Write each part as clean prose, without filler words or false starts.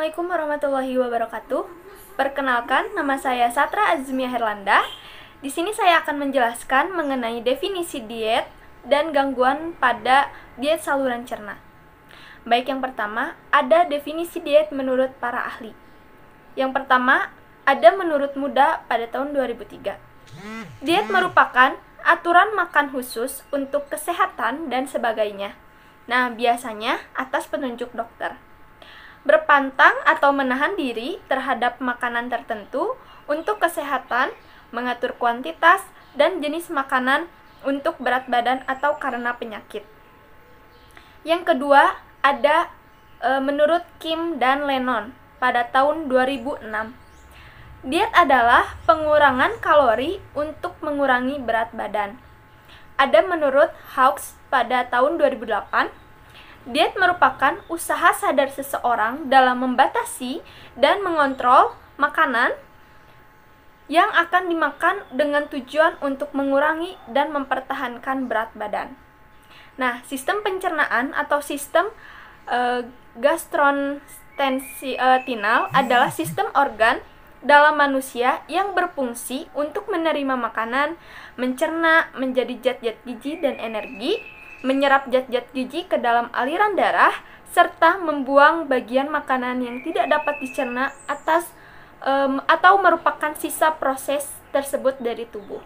Assalamualaikum warahmatullahi wabarakatuh. Perkenalkan, nama saya Satra Azmia Herlanda. Di sini saya akan menjelaskan mengenai definisi diet dan gangguan pada diet saluran cerna. Baik, yang pertama, ada definisi diet menurut para ahli. Yang pertama, ada menurut Muda pada tahun 2003. Diet merupakan aturan makan khusus untuk kesehatan dan sebagainya. Nah, biasanya atas penunjuk dokter. Berpantang atau menahan diri terhadap makanan tertentu untuk kesehatan, mengatur kuantitas dan jenis makanan untuk berat badan atau karena penyakit. Yang kedua, ada menurut Kim dan Lennon pada tahun 2006. Diet adalah pengurangan kalori untuk mengurangi berat badan. Ada menurut Hawkes pada tahun 2008. Diet merupakan usaha sadar seseorang dalam membatasi dan mengontrol makanan yang akan dimakan dengan tujuan untuk mengurangi dan mempertahankan berat badan. Nah, sistem pencernaan atau sistem gastrointestinal adalah sistem organ dalam manusia yang berfungsi untuk menerima makanan, mencerna menjadi zat-zat gizi dan energi, menyerap zat-zat gizi ke dalam aliran darah, serta membuang bagian makanan yang tidak dapat dicerna atau merupakan sisa proses tersebut dari tubuh.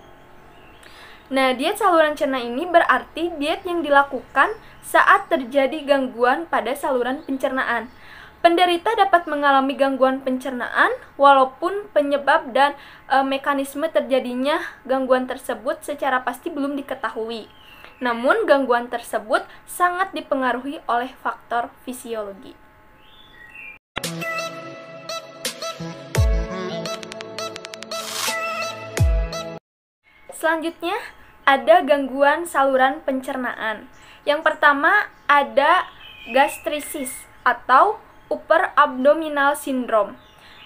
Nah, diet saluran cerna ini berarti diet yang dilakukan saat terjadi gangguan pada saluran pencernaan. Penderita dapat mengalami gangguan pencernaan walaupun penyebab dan mekanisme terjadinya gangguan tersebut secara pasti belum diketahui. Namun, gangguan tersebut sangat dipengaruhi oleh faktor fisiologi. Selanjutnya, ada gangguan saluran pencernaan. Yang pertama, ada gastritis atau upper abdominal syndrome.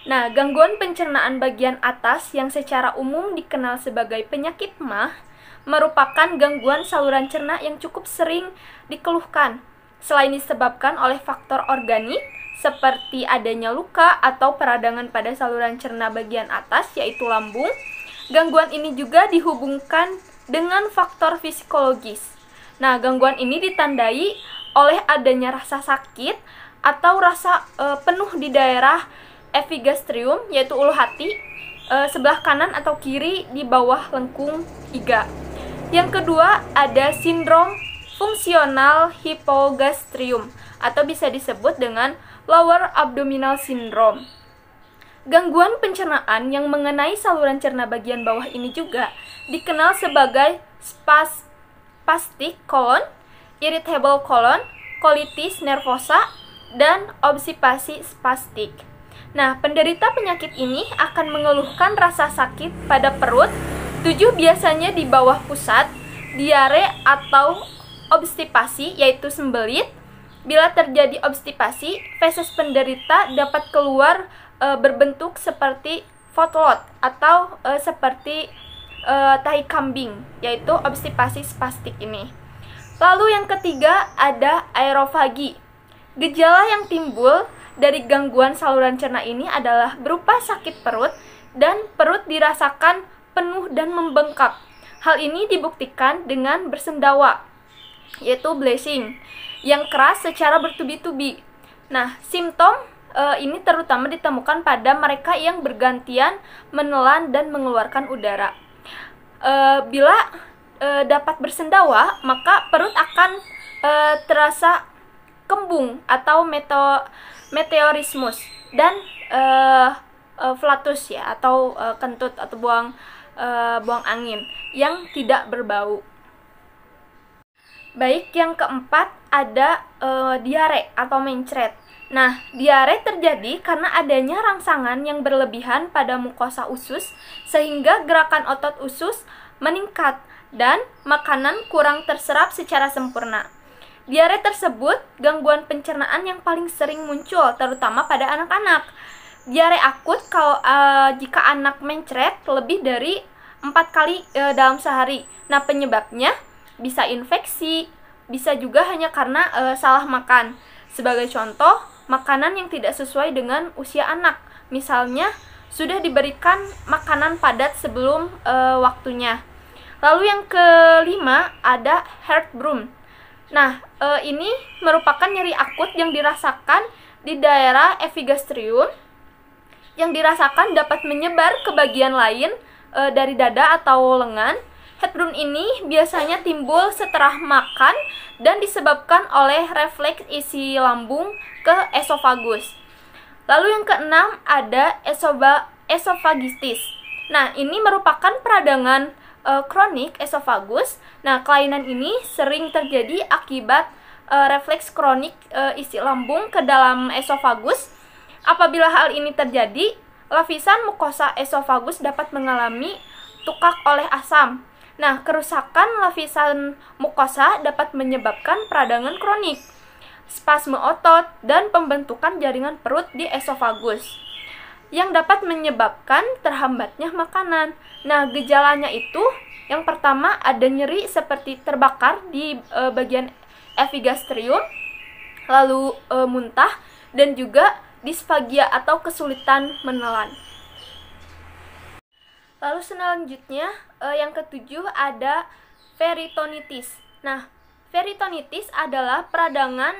Nah, gangguan pencernaan bagian atas yang secara umum dikenal sebagai penyakit MAH merupakan gangguan saluran cerna yang cukup sering dikeluhkan. Selain disebabkan oleh faktor organik seperti adanya luka atau peradangan pada saluran cerna bagian atas yaitu lambung, gangguan ini juga dihubungkan dengan faktor psikologis. Nah, gangguan ini ditandai oleh adanya rasa sakit atau rasa penuh di daerah epigastrium yaitu ulu hati sebelah kanan atau kiri di bawah lengkung iga. Yang kedua, ada sindrom fungsional hipogastrium atau bisa disebut dengan lower abdominal syndrome. Gangguan pencernaan yang mengenai saluran cerna bagian bawah ini juga dikenal sebagai spastic colon, irritable colon, colitis nervosa, dan obstipasi spastik. Nah, penderita penyakit ini akan mengeluhkan rasa sakit pada perut, tujuh biasanya di bawah pusat, diare atau obstipasi yaitu sembelit. Bila terjadi obstipasi, feses penderita dapat keluar berbentuk seperti votlot atau seperti tahi kambing, yaitu obstipasi spastik ini. Lalu yang ketiga ada aerofagi. Gejala yang timbul dari gangguan saluran cerna ini adalah berupa sakit perut dan perut dirasakan penuh dan membengkak. Hal ini dibuktikan dengan bersendawa, yaitu blushing, yang keras secara bertubi-tubi. Nah, simptom ini terutama ditemukan pada mereka yang bergantian menelan dan mengeluarkan udara. Bila dapat bersendawa, maka perut akan terasa kembung atau meteorismus dan flatus ya atau kentut atau buang angin yang tidak berbau. Baik, yang keempat ada diare atau mencret. Nah, diare terjadi karena adanya rangsangan yang berlebihan pada mukosa usus sehingga gerakan otot usus meningkat dan makanan kurang terserap secara sempurna. Diare tersebut gangguan pencernaan yang paling sering muncul terutama pada anak-anak. Diare akut kalau jika anak mencret lebih dari 4 kali dalam sehari. Nah, penyebabnya bisa infeksi, bisa juga hanya karena salah makan. Sebagai contoh, makanan yang tidak sesuai dengan usia anak. Misalnya, sudah diberikan makanan padat sebelum waktunya. Lalu yang kelima ada heartburn. Nah, ini merupakan nyeri akut yang dirasakan di daerah epigastrium, yang dirasakan dapat menyebar ke bagian lain dari dada atau lengan. Heartburn ini biasanya timbul setelah makan dan disebabkan oleh refleks isi lambung ke esofagus. Lalu yang keenam ada esofagitis. Nah, ini merupakan peradangan kronik esofagus. Nah, kelainan ini sering terjadi akibat refleks kronik isi lambung ke dalam esofagus. Apabila hal ini terjadi, lapisan mukosa esofagus dapat mengalami tukak oleh asam. Nah, kerusakan lapisan mukosa dapat menyebabkan peradangan kronik, spasme otot, dan pembentukan jaringan perut di esofagus yang dapat menyebabkan terhambatnya makanan. Nah, gejalanya itu yang pertama ada nyeri seperti terbakar di bagian epigastrium, lalu muntah, dan juga disfagia atau kesulitan menelan. Lalu selanjutnya yang ketujuh ada peritonitis. Nah, peritonitis adalah peradangan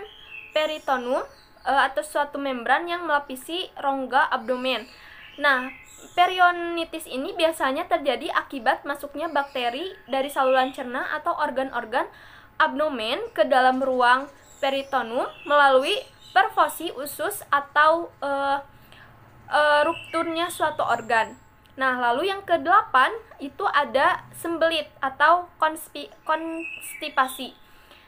peritonum atau suatu membran yang melapisi rongga abdomen. Nah, peritonitis ini biasanya terjadi akibat masuknya bakteri dari saluran cerna atau organ-organ abdomen ke dalam ruang peritonum melalui perfosi usus atau rupturnya suatu organ. Nah, lalu yang kedelapan itu ada sembelit atau konstipasi.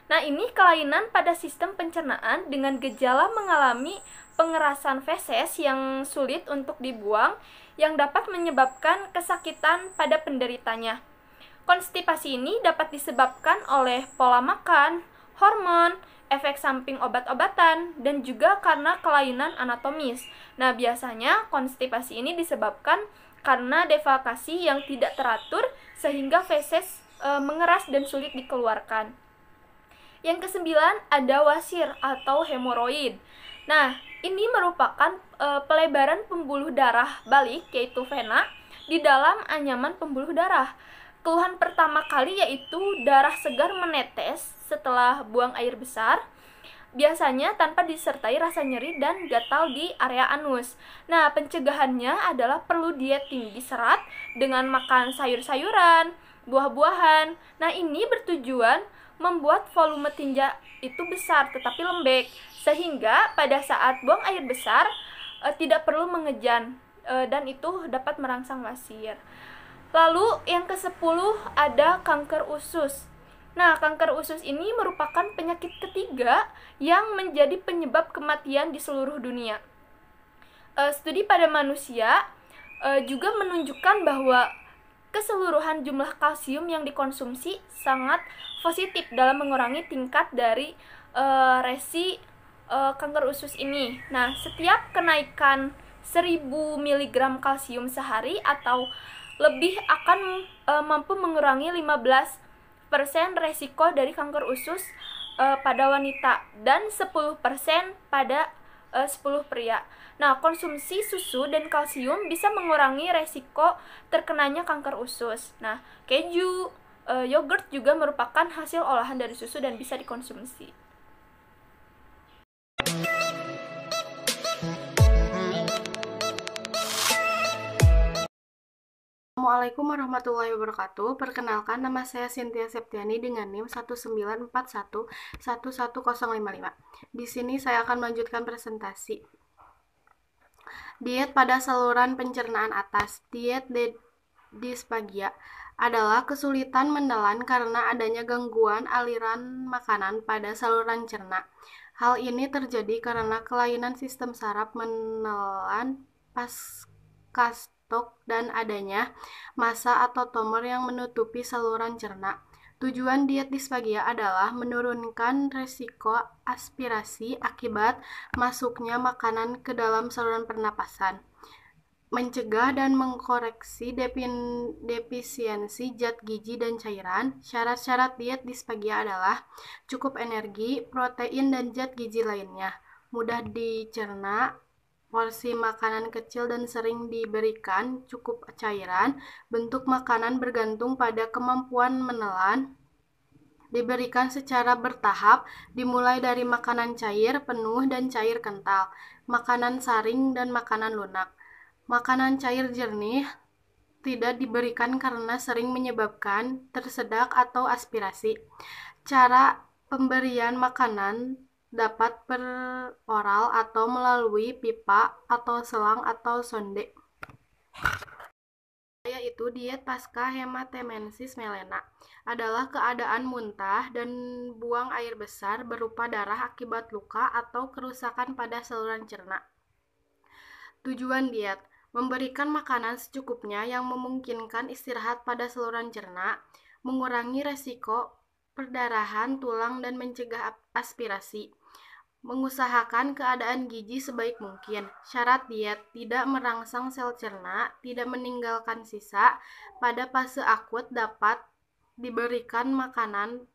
Nah, ini kelainan pada sistem pencernaan dengan gejala mengalami pengerasan feses yang sulit untuk dibuang yang dapat menyebabkan kesakitan pada penderitanya. Konstipasi ini dapat disebabkan oleh pola makan, hormon, efek samping obat-obatan, dan juga karena kelainan anatomis. Nah, biasanya konstipasi ini disebabkan karena defekasi yang tidak teratur sehingga feses mengeras dan sulit dikeluarkan. Yang kesembilan ada wasir atau hemoroid. Nah, ini merupakan pelebaran pembuluh darah balik yaitu vena di dalam anyaman pembuluh darah. Keluhan pertama kali yaitu darah segar menetes setelah buang air besar, biasanya tanpa disertai rasa nyeri dan gatal di area anus. Nah, pencegahannya adalah perlu diet tinggi serat dengan makan sayur-sayuran, buah-buahan. Nah, ini bertujuan membuat volume tinja itu besar tetapi lembek, sehingga pada saat buang air besar tidak perlu mengejan dan itu dapat merangsang wasir. Lalu yang ke-10 ada kanker usus. Nah, kanker usus ini merupakan penyakit ketiga yang menjadi penyebab kematian di seluruh dunia. Studi pada manusia juga menunjukkan bahwa keseluruhan jumlah kalsium yang dikonsumsi sangat positif dalam mengurangi tingkat dari resi kanker usus ini. Nah, setiap kenaikan 1000 mg kalsium sehari atau lebih akan mampu mengurangi 15% resiko dari kanker usus pada wanita dan 10% pada 10 pria. Nah, konsumsi susu dan kalsium bisa mengurangi resiko terkenanya kanker usus. Nah, keju, yogurt juga merupakan hasil olahan dari susu dan bisa dikonsumsi. Assalamualaikum warahmatullahi wabarakatuh. Perkenalkan, nama saya Cynthia Septiani dengan NIM 194111055. Di sini saya akan melanjutkan presentasi. Diet pada saluran pencernaan atas. Diet dysphagia adalah kesulitan menelan karena adanya gangguan aliran makanan pada saluran cerna. Hal ini terjadi karena kelainan sistem saraf menelan pasca stroke dan adanya massa atau tumor yang menutupi saluran cerna. Tujuan diet dysphagia adalah menurunkan resiko aspirasi akibat masuknya makanan ke dalam saluran pernapasan, mencegah dan mengkoreksi defisiensi zat gizi dan cairan. Syarat-syarat diet dysphagia adalah cukup energi, protein, dan zat gizi lainnya. mudah dicerna, porsi makanan kecil dan sering diberikan cukup cairan, bentuk makanan bergantung pada kemampuan menelan, diberikan secara bertahap, dimulai dari makanan cair, penuh, dan cair kental, makanan saring, dan makanan lunak. Makanan cair jernih tidak diberikan karena sering menyebabkan tersedak atau aspirasi. Cara pemberian makanan dapat peroral atau melalui pipa atau selang atau sonde, yaitu diet pasca hematemesis melena adalah keadaan muntah dan buang air besar berupa darah akibat luka atau kerusakan pada saluran cerna. Tujuan diet: memberikan makanan secukupnya yang memungkinkan istirahat pada saluran cerna, mengurangi resiko perdarahan tulang dan mencegah aspirasi. Mengusahakan keadaan gizi sebaik mungkin. Syarat diet: tidak merangsang sel cerna, tidak meninggalkan sisa. Pada fase akut dapat diberikan makanan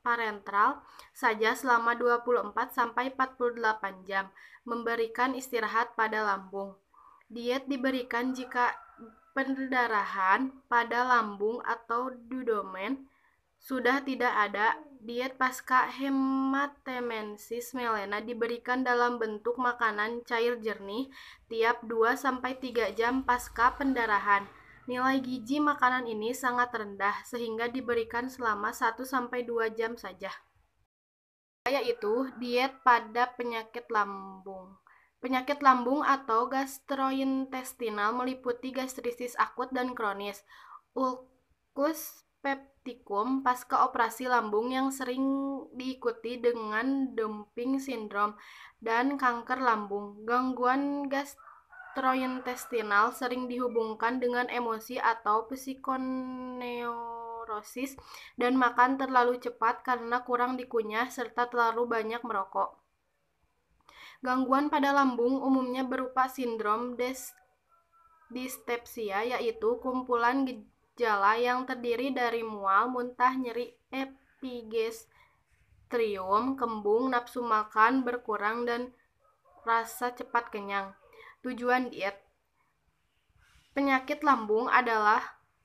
parenteral saja selama 24-48 jam, memberikan istirahat pada lambung. Diet diberikan jika perdarahan pada lambung atau duoden sudah tidak ada. Diet pasca hematemesis melena diberikan dalam bentuk makanan cair jernih tiap 2-3 jam pasca pendarahan. Nilai gizi makanan ini sangat rendah sehingga diberikan selama 1-2 jam saja. Yaitu diet pada penyakit lambung. Penyakit lambung atau gastrointestinal meliputi gastritis akut dan kronis, ulcus pepticum pasca operasi lambung yang sering diikuti dengan dumping syndrome, dan kanker lambung. Gangguan gastrointestinal sering dihubungkan dengan emosi atau psikoneurosis dan makan terlalu cepat karena kurang dikunyah serta terlalu banyak merokok. Gangguan pada lambung umumnya berupa sindrom dispepsia, yaitu kumpulan gejala yang terdiri dari mual, muntah, nyeri epigastrium, kembung, nafsu makan berkurang, dan rasa cepat kenyang. Tujuan diet: penyakit lambung adalah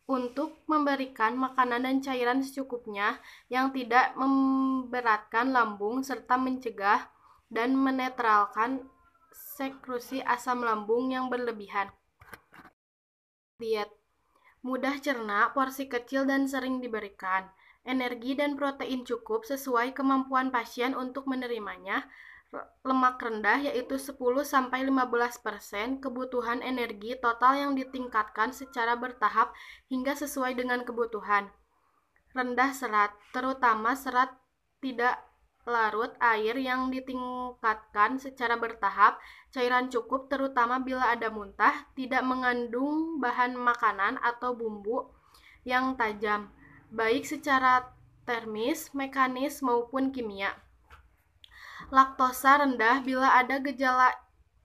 untuk memberikan makanan dan cairan secukupnya yang tidak memberatkan lambung serta mencegah dan menetralkan sekrusi asam lambung yang berlebihan. Diet: mudah cerna, porsi kecil dan sering diberikan. Energi dan protein cukup sesuai kemampuan pasien untuk menerimanya. Lemak rendah, yaitu 10-15%, kebutuhan energi total yang ditingkatkan secara bertahap hingga sesuai dengan kebutuhan. Rendah serat, terutama serat tidak larut air yang ditingkatkan secara bertahap. Cairan cukup, terutama bila ada muntah. Tidak mengandung bahan makanan atau bumbu yang tajam, baik secara termis, mekanis, maupun kimia. Laktosa rendah, bila ada gejala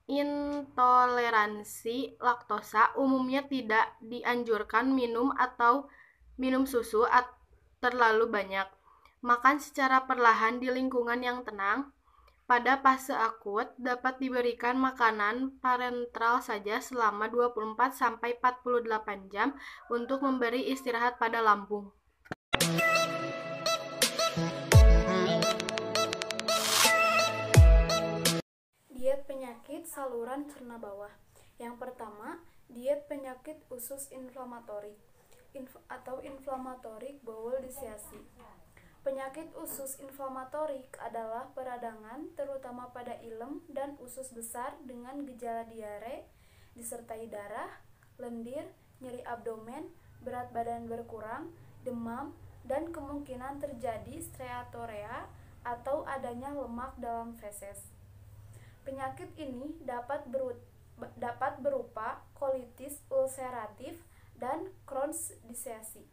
intoleransi laktosa, umumnya tidak dianjurkan minum susu terlalu banyak. Makan secara perlahan di lingkungan yang tenang. Pada fase akut dapat diberikan makanan parenteral saja selama 24-48 jam untuk memberi istirahat pada lambung. Diet penyakit saluran cerna bawah. Yang pertama, diet penyakit usus inflamatorik atau inflammatory bowel disease. Penyakit usus inflamatorik adalah peradangan terutama pada ilem dan usus besar dengan gejala diare, disertai darah, lendir, nyeri abdomen, berat badan berkurang, demam, dan kemungkinan terjadi steatorea atau adanya lemak dalam feses. Penyakit ini dapat berupa kolitis ulceratif dan Crohn's disease.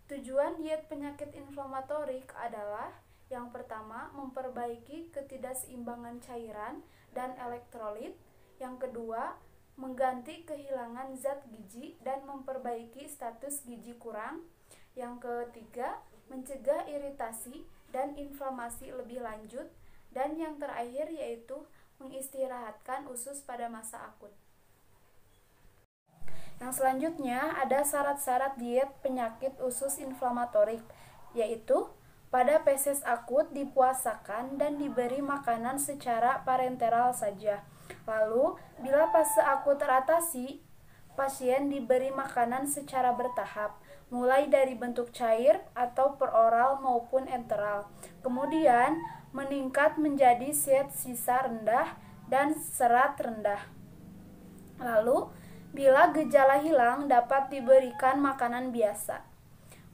Tujuan diet penyakit inflamatorik adalah yang pertama, memperbaiki ketidakseimbangan cairan dan elektrolit. Yang kedua, mengganti kehilangan zat gizi dan memperbaiki status gizi kurang. Yang ketiga, mencegah iritasi dan inflamasi lebih lanjut. Dan yang terakhir yaitu mengistirahatkan usus pada masa akut. Yang selanjutnya ada syarat-syarat diet penyakit usus inflamatorik, yaitu pada feses akut dipuasakan dan diberi makanan secara parenteral saja. Lalu, bila fase akut teratasi, pasien diberi makanan secara bertahap, mulai dari bentuk cair atau peroral maupun enteral. Kemudian, meningkat menjadi zat sisa rendah dan serat rendah. Lalu, bila gejala hilang dapat diberikan makanan biasa.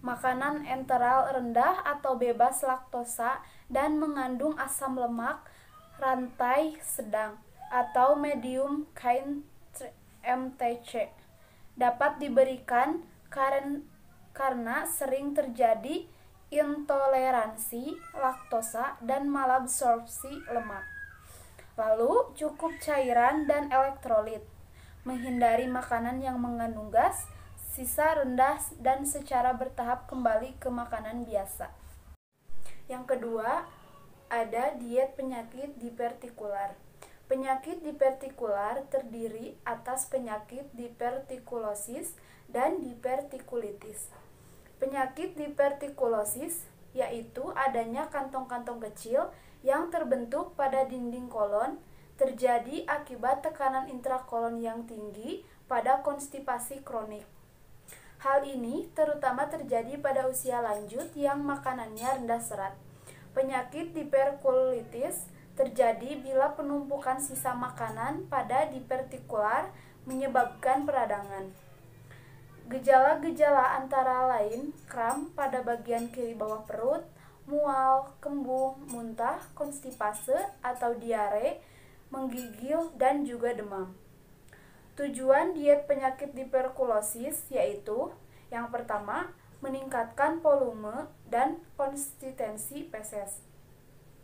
Makanan enteral rendah atau bebas laktosa dan mengandung asam lemak rantai sedang atau medium chain MTC dapat diberikan karena sering terjadi intoleransi laktosa dan malabsorpsi lemak. Lalu cukup cairan dan elektrolit. Menghindari makanan yang mengandung gas, sisa rendah dan secara bertahap kembali ke makanan biasa. Yang kedua, ada diet penyakit divertikular. Penyakit divertikular terdiri atas penyakit divertikulosis dan divertikulitis. Penyakit divertikulosis yaitu adanya kantong-kantong kecil yang terbentuk pada dinding kolon, terjadi akibat tekanan intrakolon yang tinggi pada konstipasi kronik. Hal ini terutama terjadi pada usia lanjut yang makanannya rendah serat. Penyakit divertikulitis terjadi bila penumpukan sisa makanan pada divertikular menyebabkan peradangan. Gejala-gejala antara lain kram pada bagian kiri bawah perut, mual, kembung, muntah, konstipase atau diare, menggigil, dan juga demam. Tujuan diet penyakit divertikulosis yaitu yang pertama, meningkatkan volume dan konsistensi feses.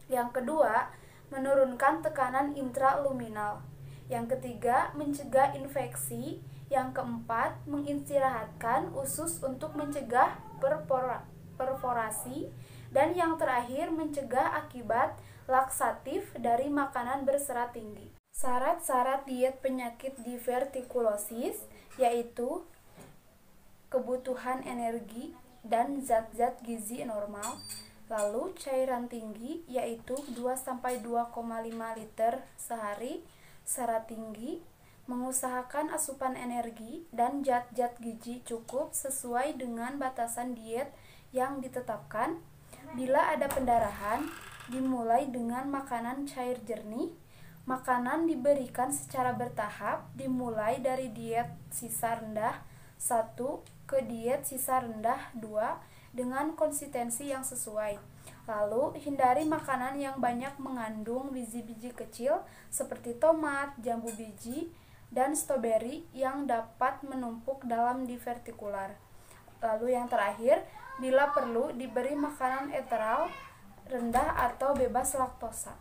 Yang kedua, menurunkan tekanan intraluminal. Yang ketiga, mencegah infeksi. Yang keempat, mengistirahatkan usus untuk mencegah perforasi. Dan yang terakhir, mencegah akibat laksatif dari makanan berserat tinggi. Syarat-syarat diet penyakit divertikulosis yaitu kebutuhan energi dan zat-zat gizi normal, lalu cairan tinggi yaitu 2-2,5 liter sehari, serat tinggi, mengusahakan asupan energi dan zat-zat gizi cukup sesuai dengan batasan diet yang ditetapkan. Bila ada pendarahan, dimulai dengan makanan cair jernih. Makanan diberikan secara bertahap, dimulai dari diet sisa rendah 1 ke diet sisa rendah 2 dengan konsistensi yang sesuai. Lalu, hindari makanan yang banyak mengandung biji-biji kecil seperti tomat, jambu biji, dan stroberi yang dapat menumpuk dalam divertikular. Lalu yang terakhir, bila perlu diberi makanan enteral rendah atau bebas laktosa.